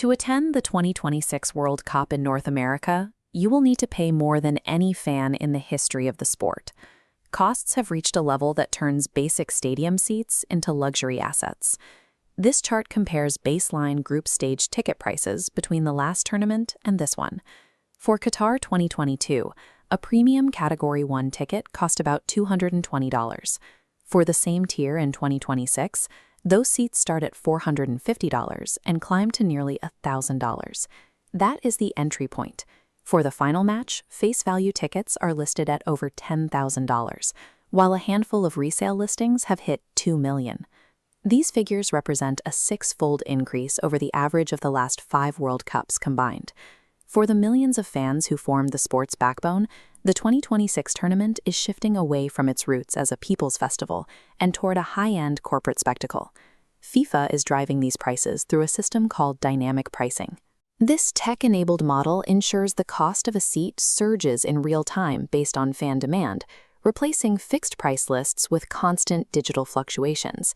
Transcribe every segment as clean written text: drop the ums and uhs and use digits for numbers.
To attend the 2026 World Cup in North America, you will need to pay more than any fan in the history of the sport. Costs have reached a level that turns basic stadium seats into luxury assets. This chart compares baseline group stage ticket prices between the last tournament and this one. For Qatar 2022, a premium Category 1 ticket cost about $220. For the same tier in 2026, those seats start at $450 and climb to nearly $1,000. That is the entry point. For the final match, face value tickets are listed at over $10,000, while a handful of resale listings have hit $2 million. These figures represent a six-fold increase over the average of the last 5 World Cups combined. For the millions of fans who form the sport's backbone, the 2026 tournament is shifting away from its roots as a people's festival and toward a high-end corporate spectacle. FIFA is driving these prices through a system called dynamic pricing. This tech-enabled model ensures the cost of a seat surges in real time based on fan demand, replacing fixed price lists with constant digital fluctuations.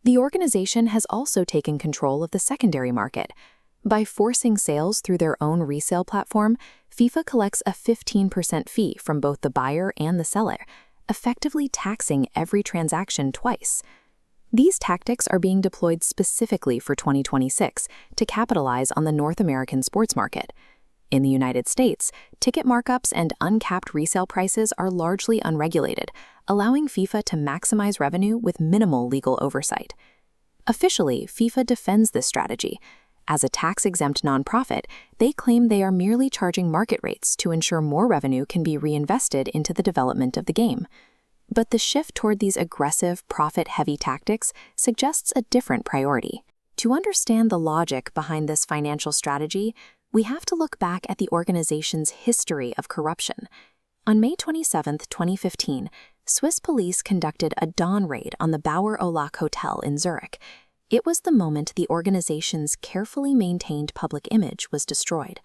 The organization has also taken control of the secondary market. By forcing sales through their own resale platform, FIFA collects a 15% fee from both the buyer and the seller, effectively taxing every transaction twice. These tactics are being deployed specifically for 2026 to capitalize on the North American sports market. In the United States, ticket markups and uncapped resale prices are largely unregulated, allowing FIFA to maximize revenue with minimal legal oversight. Officially, FIFA defends this strategy. As a tax-exempt nonprofit, they claim they are merely charging market rates to ensure more revenue can be reinvested into the development of the game. But the shift toward these aggressive, profit-heavy tactics suggests a different priority. To understand the logic behind this financial strategy, we have to look back at the organization's history of corruption. On May 27, 2015, Swiss police conducted a dawn raid on the Bauer Olac Hotel in Zurich. It was the moment the organization's carefully maintained public image was destroyed.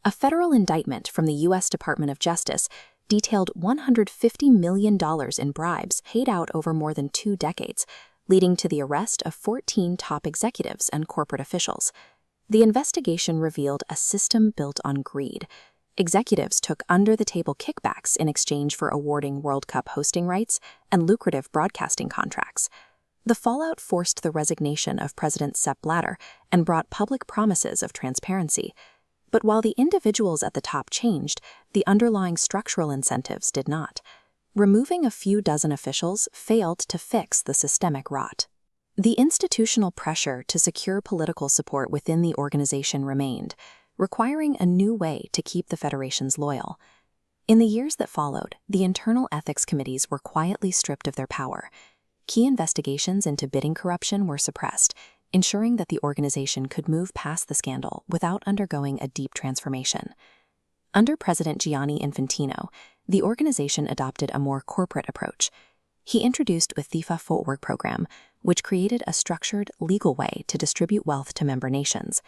A federal indictment from the U.S. Department of Justice detailed $150 million in bribes paid out over more than 2 decades, leading to the arrest of 14 top executives and corporate officials. The investigation revealed a system built on greed. Executives took under-the-table kickbacks in exchange for awarding World Cup hosting rights and lucrative broadcasting contracts. The fallout forced the resignation of President Sepp Blatter and brought public promises of transparency. But while the individuals at the top changed, the underlying structural incentives did not. Removing a few dozen officials failed to fix the systemic rot. The institutional pressure to secure political support within the organization remained, requiring a new way to keep the federations loyal. In the years that followed, the internal ethics committees were quietly stripped of their power. Key investigations into bidding corruption were suppressed, ensuring that the organization could move past the scandal without undergoing a deep transformation. Under President Gianni Infantino, the organization adopted a more corporate approach. He introduced the FIFA World Cup program, which created a structured, legal way to distribute wealth to member nations.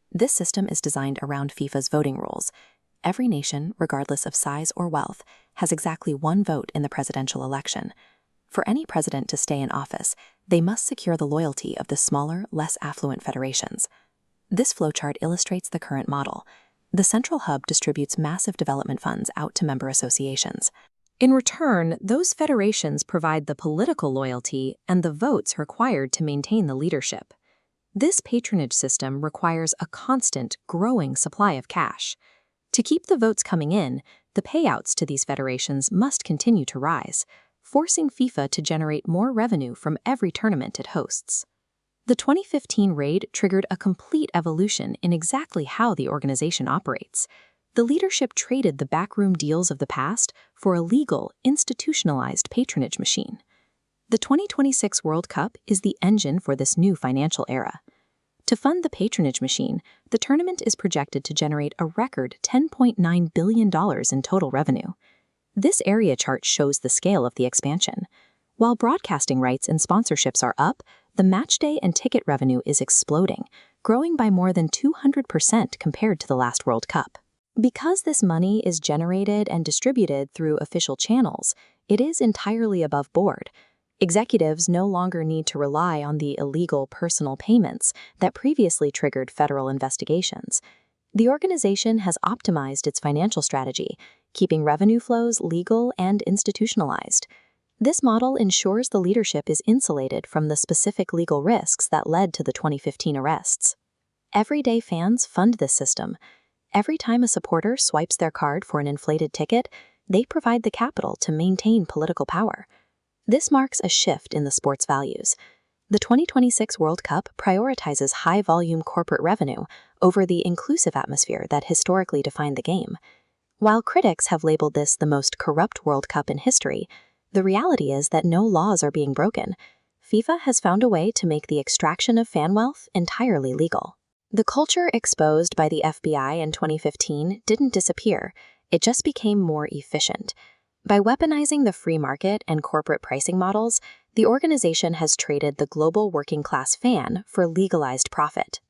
This system is designed around FIFA's voting rules. Every nation, regardless of size or wealth, has exactly 1 vote in the presidential election. For any president to stay in office, they must secure the loyalty of the smaller, less affluent federations. This flowchart illustrates the current model. The central hub distributes massive development funds out to member associations. In return, those federations provide the political loyalty and the votes required to maintain the leadership. This patronage system requires a constant, growing supply of cash. To keep the votes coming in, the payouts to these federations must continue to rise, forcing FIFA to generate more revenue from every tournament it hosts. The 2015 raid triggered a complete evolution in exactly how the organization operates. The leadership traded the backroom deals of the past for a legal, institutionalized patronage machine. The 2026 World Cup is the engine for this new financial era. To fund the patronage machine, the tournament is projected to generate a record $10.9 billion in total revenue. This area chart shows the scale of the expansion. While broadcasting rights and sponsorships are up, the matchday and ticket revenue is exploding, growing by more than 200% compared to the last World Cup. Because this money is generated and distributed through official channels, it is entirely above board. Executives no longer need to rely on the illegal personal payments that previously triggered federal investigations. The organization has optimized its financial strategy, keeping revenue flows legal and institutionalized. This model ensures the leadership is insulated from the specific legal risks that led to the 2015 arrests. Everyday fans fund this system. Every time a supporter swipes their card for an inflated ticket, they provide the capital to maintain political power. This marks a shift in the sport's values. The 2026 World Cup prioritizes high-volume corporate revenue over the inclusive atmosphere that historically defined the game. While critics have labeled this the most corrupt World Cup in history, the reality is that no laws are being broken. FIFA has found a way to make the extraction of fan wealth entirely legal. The culture exposed by the FBI in 2015 didn't disappear, it just became more efficient. By weaponizing the free market and corporate pricing models, the organization has traded the global working-class fan for legalized profit.